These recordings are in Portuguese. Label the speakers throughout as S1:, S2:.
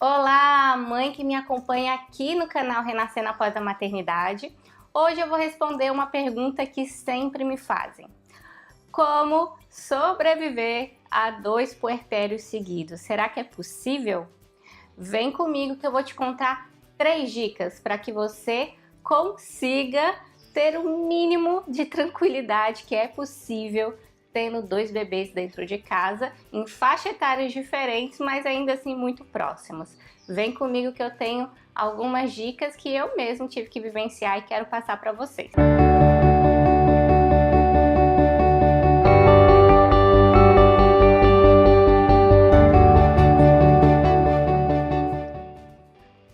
S1: Olá, mãe que me acompanha aqui no canal Renascendo Após a Maternidade. Hoje eu vou responder uma pergunta que sempre me fazem. Como sobreviver a 2 puerpérios seguidos? Será que é possível? Vem comigo que eu vou te contar 3 dicas para que você consiga ter o mínimo de tranquilidade que é possível tendo 2 bebês dentro de casa, em faixa etárias diferentes, mas ainda assim muito próximos. Vem comigo que eu tenho algumas dicas que eu mesmo tive que vivenciar e quero passar para vocês.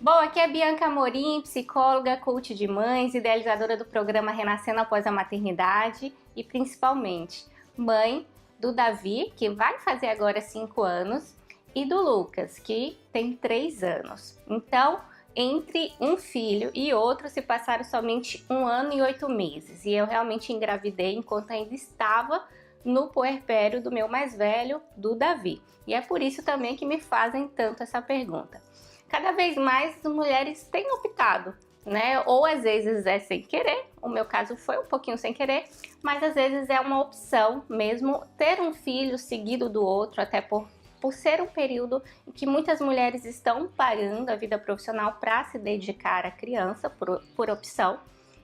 S1: Bom, aqui é Bianca Amorim, psicóloga, coach de mães, idealizadora do programa Renascendo Após a Maternidade e principalmente mãe do Davi, que vai fazer agora 5 anos, e do Lucas, que tem 3 anos. Então, entre um filho e outro se passaram somente 1 ano e 8 meses. E eu realmente engravidei enquanto ainda estava no puerpério do meu mais velho, do Davi. E é por isso também que me fazem tanto essa pergunta. Cada vez mais as mulheres têm optado, né? Ou às vezes é sem querer, o meu caso foi um pouquinho sem querer, mas às vezes é uma opção mesmo ter um filho seguido do outro, até por ser um período em que muitas mulheres estão parando a vida profissional para se dedicar à criança por opção.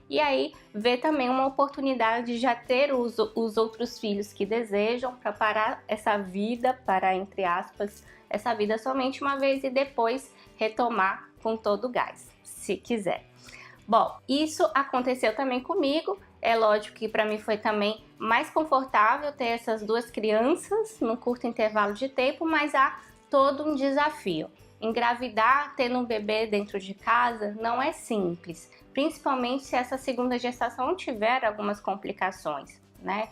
S1: E aí ver também uma oportunidade de já ter os outros filhos que desejam para parar essa vida, para, entre aspas, essa vida somente uma vez e depois retomar com todo o gás, se quiser. Bom, isso aconteceu também comigo. É lógico que para mim foi também mais confortável ter essas 2 crianças num curto intervalo de tempo, mas há todo um desafio. Engravidar, tendo um bebê dentro de casa, não é simples, principalmente se essa segunda gestação tiver algumas complicações, né?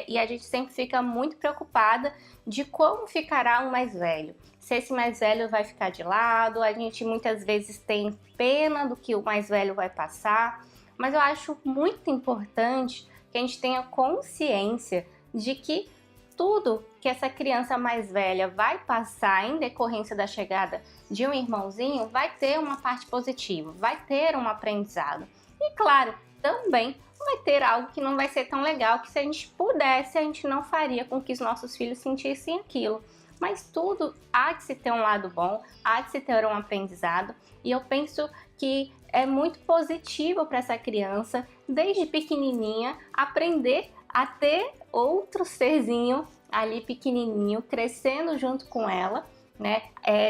S1: E a gente sempre fica muito preocupada de como ficará o mais velho. Se esse mais velho vai ficar de lado, a gente muitas vezes tem pena do que o mais velho vai passar, mas eu acho muito importante que a gente tenha consciência de que tudo que essa criança mais velha vai passar em decorrência da chegada de um irmãozinho vai ter uma parte positiva, vai ter um aprendizado. E claro, também vai ter algo que não vai ser tão legal, que se a gente pudesse, a gente não faria com que os nossos filhos sentissem aquilo. Mas tudo há de se ter um lado bom, há de se ter um aprendizado, e eu penso que é muito positivo para essa criança, desde pequenininha, aprender a ter outro serzinho ali pequenininho, crescendo junto com ela, né?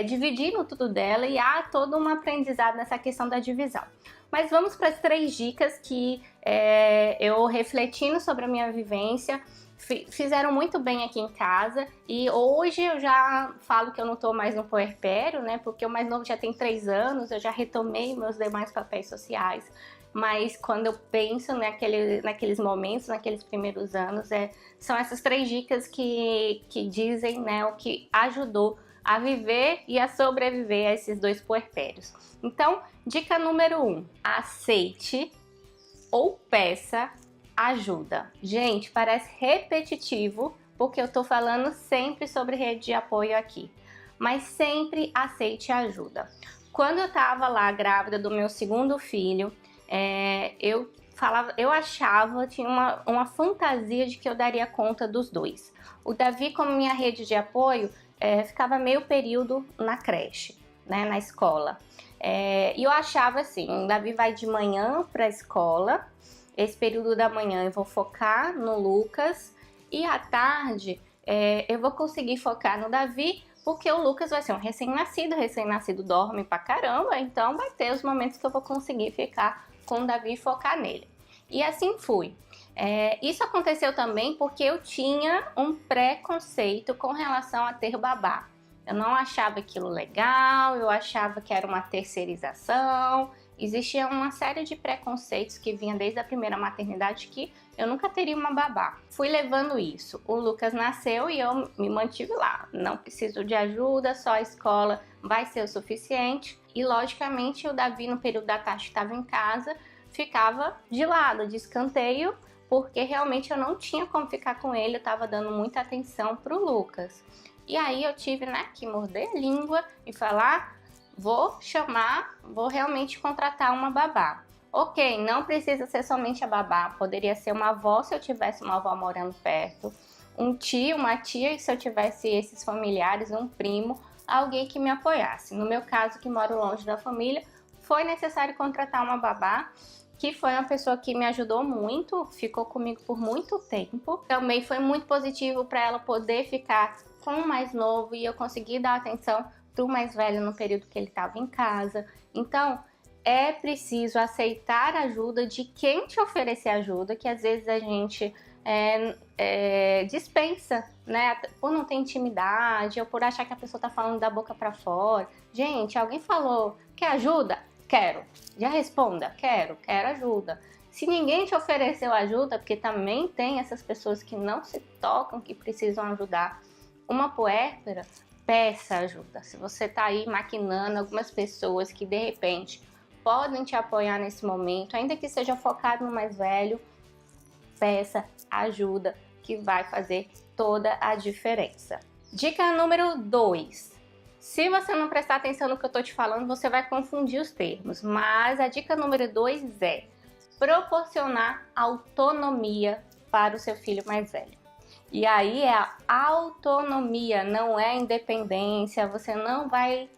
S1: Dividindo tudo dela, e há todo um aprendizado nessa questão da divisão. Mas vamos para as 3 dicas que eu refletindo sobre a minha vivência, fizeram muito bem aqui em casa, e hoje eu já falo que eu não estou mais no puerpério, né? Porque o mais novo já tem 3 anos, eu já retomei meus demais papéis sociais, mas quando eu penso naqueles momentos, naqueles primeiros anos, são essas 3 dicas que dizem, né, o que ajudou a viver e a sobreviver a esses 2 puerpérios. Então, dica número 1, aceite ou peça ajuda. Gente, parece repetitivo, porque eu tô falando sempre sobre rede de apoio aqui, mas sempre aceite ajuda. Quando eu tava lá grávida do meu segundo filho, eu achava, tinha uma fantasia de que eu daria conta dos 2. O Davi, como minha rede de apoio, ficava meio período na creche, né, na escola. E eu achava assim, o Davi vai de manhã para a escola, esse período da manhã eu vou focar no Lucas, e à tarde eu vou conseguir focar no Davi, porque o Lucas vai ser um recém-nascido dorme pra caramba, então vai ter os momentos que eu vou conseguir ficar com o Davi e focar nele. E assim fui. Isso aconteceu também porque eu tinha um preconceito com relação a ter babá. Eu não achava aquilo legal, eu achava que era uma terceirização. Existia uma série de preconceitos que vinha desde a primeira maternidade que eu nunca teria uma babá. Fui levando isso. O Lucas nasceu e eu me mantive lá. Não preciso de ajuda, só a escola vai ser o suficiente. E logicamente o Davi, no período da tarde que estava em casa, ficava de lado, de escanteio, porque realmente eu não tinha como ficar com ele, eu estava dando muita atenção para o Lucas. E aí eu tive, né, que morder a língua e falar, vou realmente contratar uma babá. Ok, não precisa ser somente a babá, poderia ser uma avó se eu tivesse uma avó morando perto, um tio, uma tia se eu tivesse esses familiares, um primo, alguém que me apoiasse. No meu caso, que moro longe da família, foi necessário contratar uma babá, que foi uma pessoa que me ajudou muito, ficou comigo por muito tempo. Também foi muito positivo para ela poder ficar com o mais novo e eu conseguir dar atenção para o mais velho no período que ele estava em casa. Então, é preciso aceitar a ajuda de quem te oferecer ajuda, que às vezes a gente dispensa, né? Por não ter intimidade ou por achar que a pessoa tá falando da boca para fora. Gente, alguém falou, quer ajuda? Quero. Já responda, quero ajuda. Se ninguém te ofereceu ajuda, porque também tem essas pessoas que não se tocam, que precisam ajudar uma puérpera, peça ajuda. Se você tá aí maquinando algumas pessoas que de repente podem te apoiar nesse momento, ainda que seja focado no mais velho, peça ajuda, que vai fazer toda a diferença. Dica número 2. Se você não prestar atenção no que eu tô te falando, você vai confundir os termos, mas a dica número 2 é proporcionar autonomia para o seu filho mais velho. E aí é a autonomia, não é independência, você não vai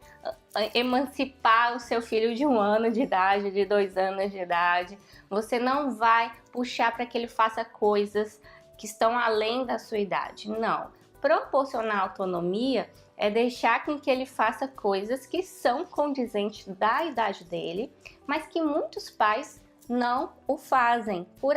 S1: emancipar o seu filho de 1 ano de idade, de 2 anos de idade, você não vai puxar para que ele faça coisas que estão além da sua idade, não. Proporcionar autonomia é deixar com que ele faça coisas que são condizentes da idade dele, mas que muitos pais não o fazem por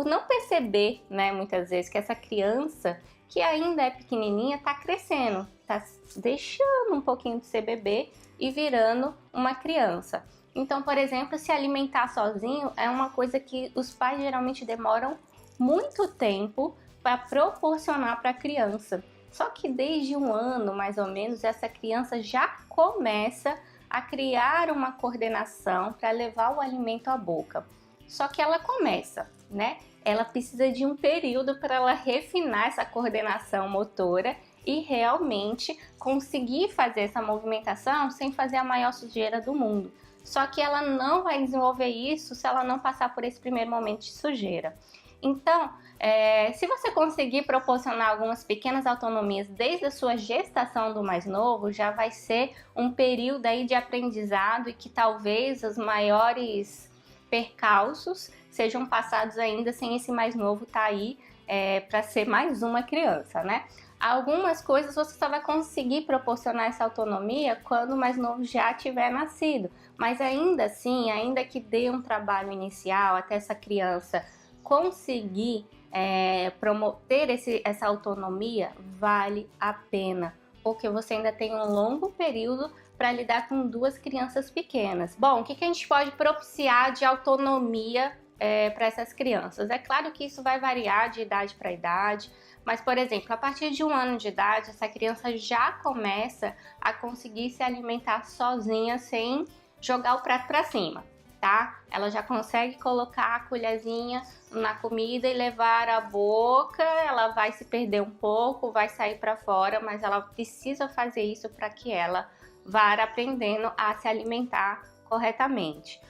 S1: não perceber, né, muitas vezes que essa criança que ainda é pequenininha está crescendo, está deixando um pouquinho de ser bebê e virando uma criança. Então, por exemplo, se alimentar sozinho é uma coisa que os pais geralmente demoram muito tempo para proporcionar para a criança. Só que desde 1 ano, mais ou menos, essa criança já começa a criar uma coordenação para levar o alimento à boca. Só que ela começa, né? Ela precisa de um período para ela refinar essa coordenação motora e realmente conseguir fazer essa movimentação sem fazer a maior sujeira do mundo. Só que ela não vai desenvolver isso se ela não passar por esse primeiro momento de sujeira. Então, se você conseguir proporcionar algumas pequenas autonomias desde a sua gestação do mais novo, já vai ser um período aí de aprendizado e que talvez os maiores percalços sejam passados ainda sem esse mais novo estar aí para ser mais uma criança, né? Algumas coisas você só vai conseguir proporcionar essa autonomia quando o mais novo já tiver nascido, mas ainda assim, ainda que dê um trabalho inicial até essa criança conseguir promover essa autonomia, vale a pena, porque você ainda tem um longo período para lidar com 2 crianças pequenas. Bom, o que a gente pode propiciar de autonomia para essas crianças? É claro que isso vai variar de idade para idade, mas, por exemplo, a partir de 1 ano de idade, essa criança já começa a conseguir se alimentar sozinha sem jogar o prato para cima, tá? Ela já consegue colocar a colherzinha na comida e levar à boca, ela vai se perder um pouco, vai sair para fora, mas ela precisa fazer isso para que ela vá aprendendo a se alimentar corretamente.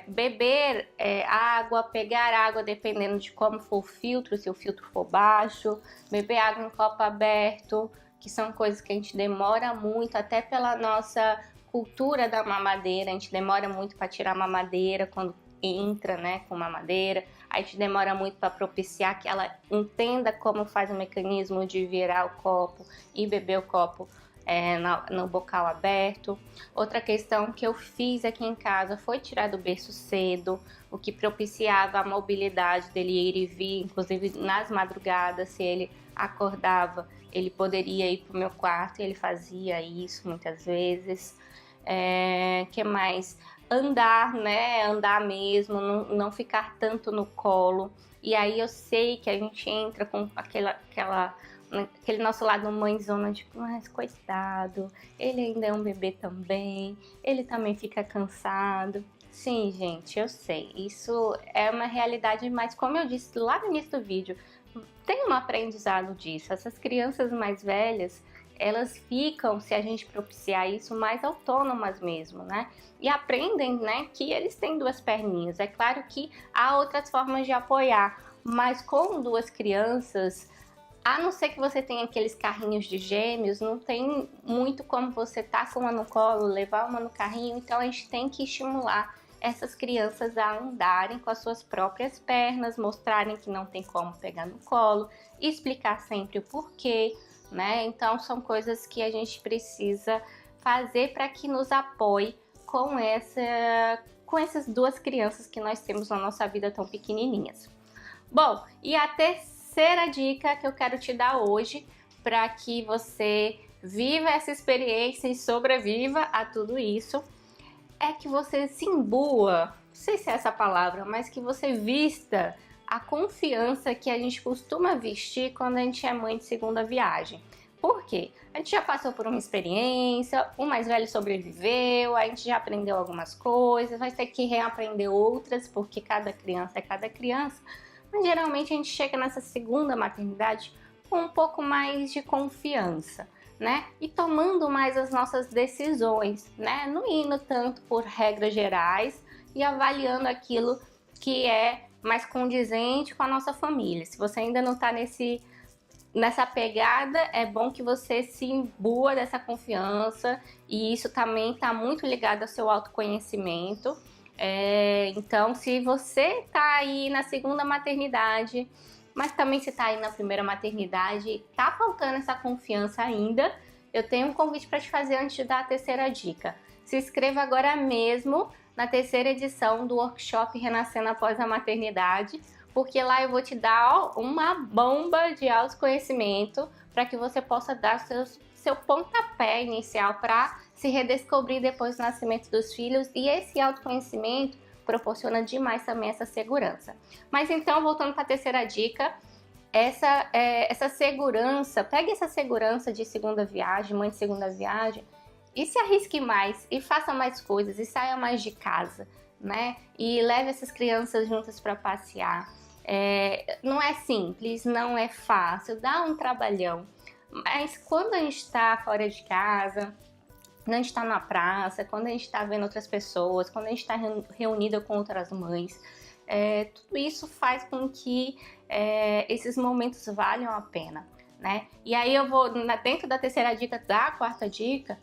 S1: Beber água, pegar água dependendo de como for o filtro, se o filtro for baixo, beber água em copo aberto, que são coisas que a gente demora muito, até pela nossa cultura da mamadeira, a gente demora muito para tirar a mamadeira quando entra, né, com mamadeira, a gente demora muito para propiciar que ela entenda como faz o mecanismo de virar o copo e beber o copo no bocal aberto. Outra questão que eu fiz aqui em casa foi tirar do berço cedo, o que propiciava a mobilidade dele ir e vir, inclusive nas madrugadas, se ele acordava, ele poderia ir para o meu quarto e ele fazia isso muitas vezes. Que mais? Andar, né? Andar mesmo, não ficar tanto no colo. E aí eu sei que a gente entra com aquele nosso lado mãezona, tipo, mas coitado, ele ainda é um bebê também, ele também fica cansado. Sim, gente, eu sei, isso é uma realidade, mas como eu disse lá no início do vídeo, tem um aprendizado disso. Essas crianças mais velhas, elas ficam, se a gente propiciar isso, mais autônomas mesmo, né? E aprendem, né, que eles têm duas perninhas. É claro que há outras formas de apoiar, mas com duas crianças, a não ser que você tenha aqueles carrinhos de gêmeos, não tem muito como você tá com uma no colo, levar uma no carrinho, então a gente tem que estimular essas crianças a andarem com as suas próprias pernas, mostrarem que não tem como pegar no colo, explicar sempre o porquê, né? Então são coisas que a gente precisa fazer para que nos apoie com essas duas crianças que nós temos na nossa vida tão pequenininhas. Bom, e a terceira dica que eu quero te dar hoje para que você viva essa experiência e sobreviva a tudo isso é que você se imbua, não sei se é essa palavra, mas que você vista a confiança que a gente costuma vestir quando a gente é mãe de segunda viagem. Por quê? A gente já passou por uma experiência, o mais velho sobreviveu, a gente já aprendeu algumas coisas, vai ter que reaprender outras, porque cada criança é cada criança, mas geralmente a gente chega nessa segunda maternidade com um pouco mais de confiança, né? E tomando mais as nossas decisões, né? Não indo tanto por regras gerais e avaliando aquilo que é mais condizente com a nossa família. Se você ainda não está nessa pegada, é bom que você se imbua dessa confiança, e isso também está muito ligado ao seu autoconhecimento. Então, se você está aí na segunda maternidade, mas também se está aí na primeira maternidade e está faltando essa confiança ainda, eu tenho um convite para te fazer antes de dar a terceira dica. Se inscreva agora mesmo na terceira edição do workshop Renascendo Após a Maternidade, porque lá eu vou te dar uma bomba de autoconhecimento para que você possa dar seu pontapé inicial para se redescobrir depois do nascimento dos filhos, e esse autoconhecimento proporciona demais também essa segurança. Mas então, voltando para a terceira dica, essa segurança, pegue essa segurança de segunda viagem, mãe de segunda viagem, e se arrisque mais, e faça mais coisas, e saia mais de casa, né? E leve essas crianças juntas para passear. Não é simples, não é fácil, dá um trabalhão, mas quando a gente está fora de casa, quando a gente está na praça, quando a gente está vendo outras pessoas, quando a gente está reunida com outras mães, tudo isso faz com que esses momentos valham a pena, né? E aí eu vou, dentro da terceira dica, da quarta dica,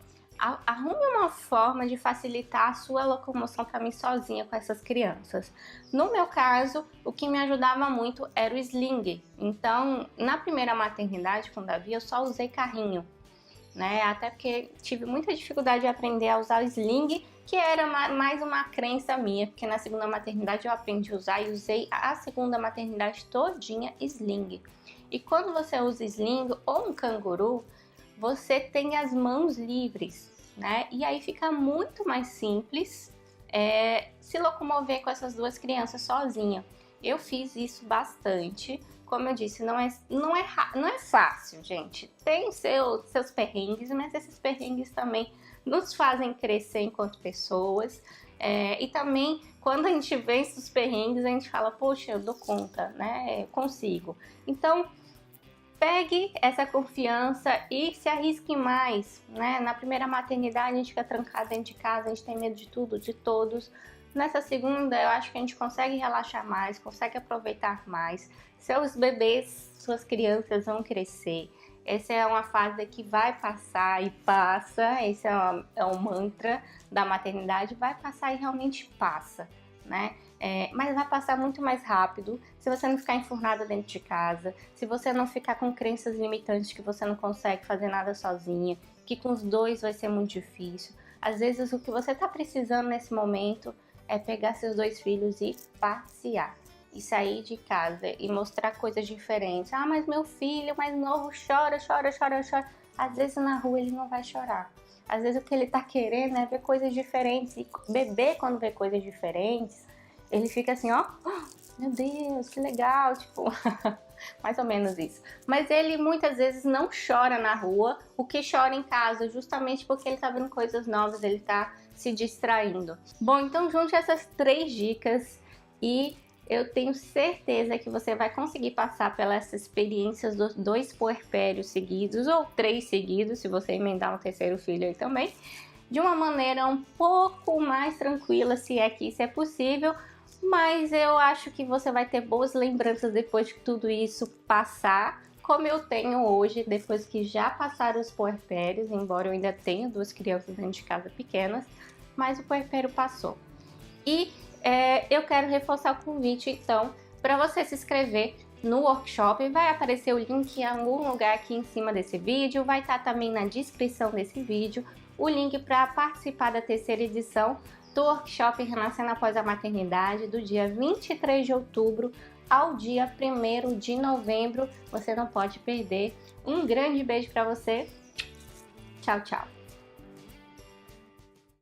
S1: arrume uma forma de facilitar a sua locomoção também sozinha com essas crianças. No meu caso, o que me ajudava muito era o sling. Então, na primeira maternidade com o Davi, eu só usei carrinho, né? Até porque tive muita dificuldade de aprender a usar o sling, que era mais uma crença minha, porque na segunda maternidade eu aprendi a usar e usei a segunda maternidade todinha sling. E quando você usa sling ou um canguru, você tem as mãos livres, né? E aí fica muito mais simples se locomover com essas duas crianças sozinha. Eu fiz isso bastante. Como eu disse, não é fácil, gente. Tem seus perrengues, mas esses perrengues também nos fazem crescer enquanto pessoas. E também, quando a gente vence os perrengues, a gente fala, poxa, eu dou conta, né? Eu consigo. Então, pegue essa confiança e se arrisque mais, né? Na primeira maternidade a gente fica trancado dentro de casa, a gente tem medo de tudo, de todos. Nessa segunda eu acho que a gente consegue relaxar mais, consegue aproveitar mais. Seus bebês, suas crianças vão crescer. Essa é uma fase que vai passar e passa, esse é um mantra da maternidade, vai passar e realmente passa, né? Mas vai passar muito mais rápido se você não ficar enfurnada dentro de casa, se você não ficar com crenças limitantes que você não consegue fazer nada sozinha, que com os dois vai ser muito difícil. Às vezes o que você está precisando nesse momento é pegar seus dois filhos e passear, e sair de casa e mostrar coisas diferentes. Ah, mas meu filho mais novo chora. Às vezes na rua ele não vai chorar. Às vezes o que ele tá querendo é ver coisas diferentes. E bebê, quando vê coisas diferentes, ele fica assim, ó, oh, meu Deus, que legal, tipo, mais ou menos isso. Mas ele muitas vezes não chora na rua, o que chora em casa, justamente porque ele tá vendo coisas novas, ele tá se distraindo. Bom, então junte essas 3 dicas e eu tenho certeza que você vai conseguir passar pelas experiências dos 2 puerpérios seguidos, ou 3 seguidos, se você emendar um terceiro filho aí também, de uma maneira um pouco mais tranquila, se é que isso é possível, mas eu acho que você vai ter boas lembranças depois de tudo isso passar, como eu tenho hoje, depois que já passaram os puerpérios, embora eu ainda tenha 2 crianças dentro de casa pequenas, mas o puerpério passou. E eu quero reforçar o convite, então, para você se inscrever no workshop. Vai aparecer o link em algum lugar aqui em cima desse vídeo, vai estar também na descrição desse vídeo o link para participar da terceira edição do workshop Renascendo Após a Maternidade, do dia 23 de outubro ao dia 1º de novembro. Você não pode perder. Um grande beijo para você. Tchau, tchau.